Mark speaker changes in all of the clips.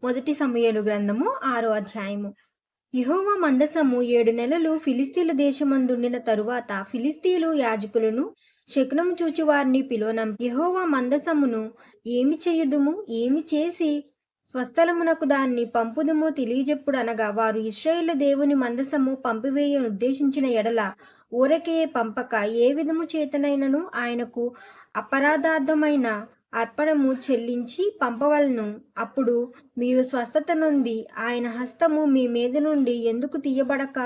Speaker 1: మొదటి సమూయేలు గ్రంథము 6వ అధ్యాయము. యెహోవా మందసము 7 నెలలు ఫిలిస్తీయుల దేశమందుండిన తరువాత ఫిలిస్తీయులు యాజకులను శకునము చూచి వారిని పిలువనంపి, యెహోవా మందసమును ఏమి చేయుదుము, ఏమి చేసి స్వస్థలమునకు దాన్ని పంపుదుమో తెలియజెప్పుడు అనగా, వారు ఇశ్రాయేలు దేవుని మందసము పంపివేయ ఉద్దేశించిన ఎడల ఊరకే పంపక ఏ విధము చేతనైనను ఆయనకు అపరాధార్థమైన అర్పణము చెల్లించి పంపవలను. అప్పుడు మీరు స్వస్థత నొంది ఆయన హస్తము మీ మీద నుండి ఎందుకు తీయబడక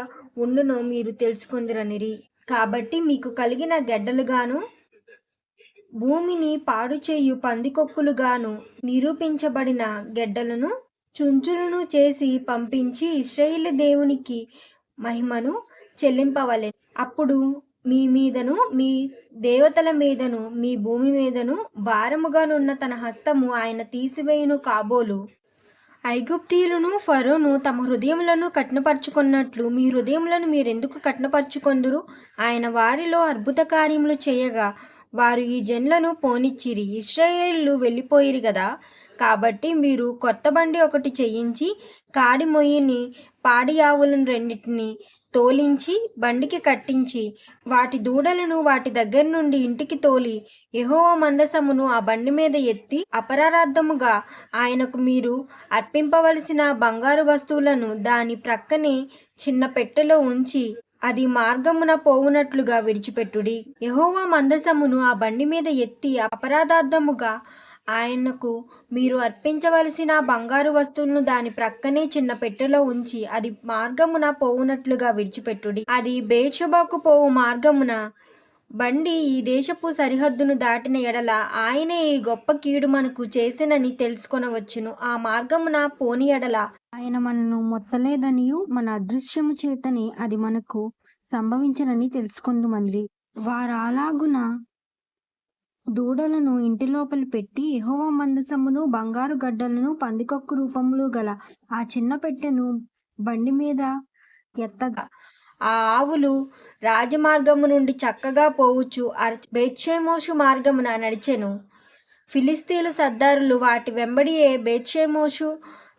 Speaker 1: ఉండునో మీరు తెలుసుకొందురనిరి. కాబట్టి మీకు కలిగిన గెడ్డలుగాను భూమిని పాడుచేయు పందికొక్కులుగాను నిరూపించబడిన గెడ్డలను చుంచులను చేసి పంపించి ఇశ్రాయేలు దేవునికి మహిమను చెల్లింపవలెను. అప్పుడు మీ మీదను మీ దేవతల మీదను మీ భూమి మీదను భారముగానున్న తన హస్తము ఆయన తీసివేయును కాబోలు. ఐగుప్తీయులను ఫరోను తమ హృదయములను కఠినపరచుకున్నట్లు మీ హృదయములను మీరెందుకు కఠినపరచుకొందురు? ఆయన వారిలో అద్భుత కార్యములు చేయగా వారు ఈ జనులను పోనిచ్చిరి. ఇశ్రాయేలీయులు వెళ్ళిపోయిరి గదా. కాబట్టి మీరు కొత్త బండి ఒకటి చేయించి కాడి మొయ్యిని పాడి ఆవులను రెండింటిని తోలించి బండికి కట్టించి వాటి దూడలను వాటి దగ్గర నుండి ఇంటికి తోలి యెహోవా మందసమును ఆ బండి మీద ఎత్తి అపరాధార్థముగా ఆయనకు మీరు అర్పింపవలసిన బంగారు వస్తువులను దాని ప్రక్కనే చిన్న పెట్టెలో ఉంచి అది మార్గమున పోవునట్లుగా విడిచిపెట్టుడి. యెహోవా మందసమును ఆ బండి మీద ఎత్తి అపరాధార్థముగా ఆయనకు మీరు అర్పించవలసిన బంగారు వస్తువులను దాని ప్రక్కనే చిన్న పెట్టెలో ఉంచి అది మార్గమున పోవునట్లుగా విడిచిపెట్టుడి. అది బేర్షెబాకు పోవు మార్గమున బండి ఈ దేశపు సరిహద్దును దాటిన ఎడల ఆయనే ఈ గొప్ప కీడు మనకు చేసినని తెలుసుకొనవచ్చును. ఆ మార్గమున పోని ఎడల
Speaker 2: ఆయన మనను మొత్తలేదనియు మన అదృశ్యము చేతనే అది మనకు సంభవించనని తెలుసుకొందుమనిరి. వారలాగున దూడలను ఇంటి లోపల పెట్టి యెహోవా మందసమును బంగారు గడ్డలను పందికొక్కు రూపములు గల ఆ చిన్న పెట్టెను బండి మీద ఎత్తగా
Speaker 1: ఆ ఆవులు రాజమార్గము నుండి చక్కగా పోవచ్చు బేత్షెమోషు మార్గమున నడిచెను. ఫిలిస్తీయుల సర్దారులు వాటి వెంబడియే బేత్షెమోషు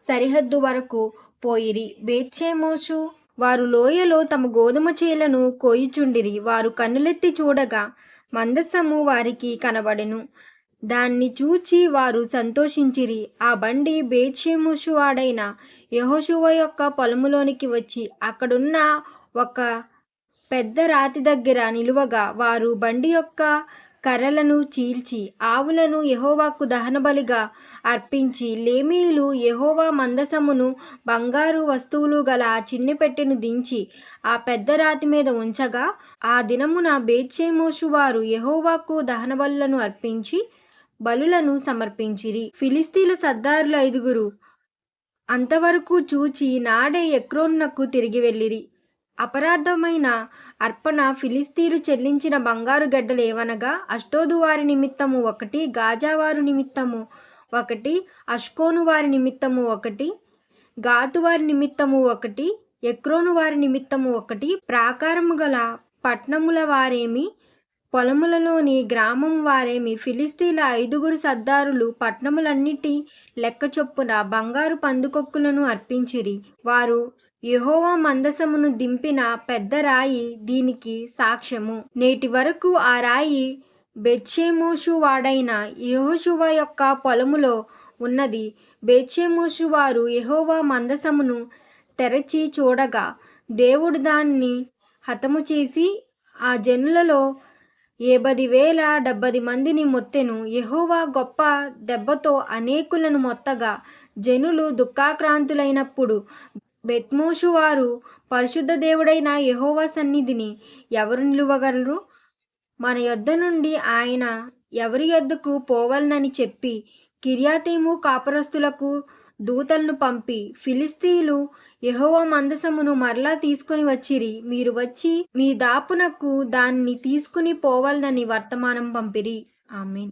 Speaker 1: సరిహద్దు వరకు పోయిరి. బేత్షెమోషు వారు లోయలో తమ గోధుమ చేలను కోయుచుండిరి. వారు కన్నులెత్తి చూడగా మందసము వారికి కనబడెను. దాన్ని చూచి వారు సంతోషించిరి. ఆ బండి బేత్షెమోషు వాడైన యెహోషువ యొక్క పొలములోనికి వచ్చి అక్కడున్న ఒక పెద్ద రాతి దగ్గర నిలువగా వారు బండి యొక్క కర్రలను చీల్చి ఆవులను యెహోవాకు దహనబలిగా అర్పించి లేమీయులు యెహోవా మందసమును బంగారు వస్తువులు గల ఆ చిన్న పెట్టెను దించి ఆ పెద్ద రాతి మీద ఉంచగా ఆ దినమున బేత్షెమోషు వారు యెహోవాకు దహనబలులను అర్పించి బలులను సమర్పించిరి. ఫిలిస్తీయుల సర్దారులు 5 అంతవరకు చూచి నాడే ఎక్రోనునకు తిరిగి వెళ్ళిరి. అపరాధమైన అర్పణ ఫిలిస్తీయులు చెల్లించిన బంగారు గడ్డలు ఏవనగా, అష్డోదు వారి నిమిత్తము 1, గాజా వారి నిమిత్తము 1, అష్కోను వారి నిమిత్తము 1, గాతు వారి నిమిత్తము 1, ఎక్రోను వారి నిమిత్తము 1, ప్రాకారము గల పట్టణముల వారేమి పొలములలోని గ్రామం వారేమి ఫిలిస్తీయుల 5 సర్దారులు పట్టణములన్నిటి లెక్క చొప్పున బంగారు పందుకొక్కులను అర్పించిరి. వారు యెహోవా మందసమును దింపిన పెద్ద రాయి దీనికి సాక్ష్యము. నేటి వరకు ఆ రాయి బేత్షెమోషు వాడైన యెహోషువ యొక్క పొలములో ఉన్నది. బేత్షెమోషు వారు యెహోవా మందసమును తెరచి చూడగా దేవుడు దాన్ని హతము చేసి ఆ జనులలో 70,070 మందిని మొత్తెను. యెహోవా గొప్ప దెబ్బతో అనేకులను మొత్తగా జనులు దుఃఖాక్రాంతులైనప్పుడు బేత్షెమోషు వారు పరిశుద్ధ దేవుడైన యెహోవా సన్నిధిని ఎవరు నిలువగలరు? మన యొద్ద నుండి ఆయన ఎవరి యొద్దకు పోవలనని చెప్పి కిర్యాతయిము కాపురస్తులకు దూతలను పంపి ఫిలిస్తీయులు యెహోవా మందసమును మరలా తీసుకుని వచ్చిరి. మీరు వచ్చి మీ దాపునకు దాన్ని తీసుకుని పోవలనని వర్తమానం పంపిరి. ఆమేన్.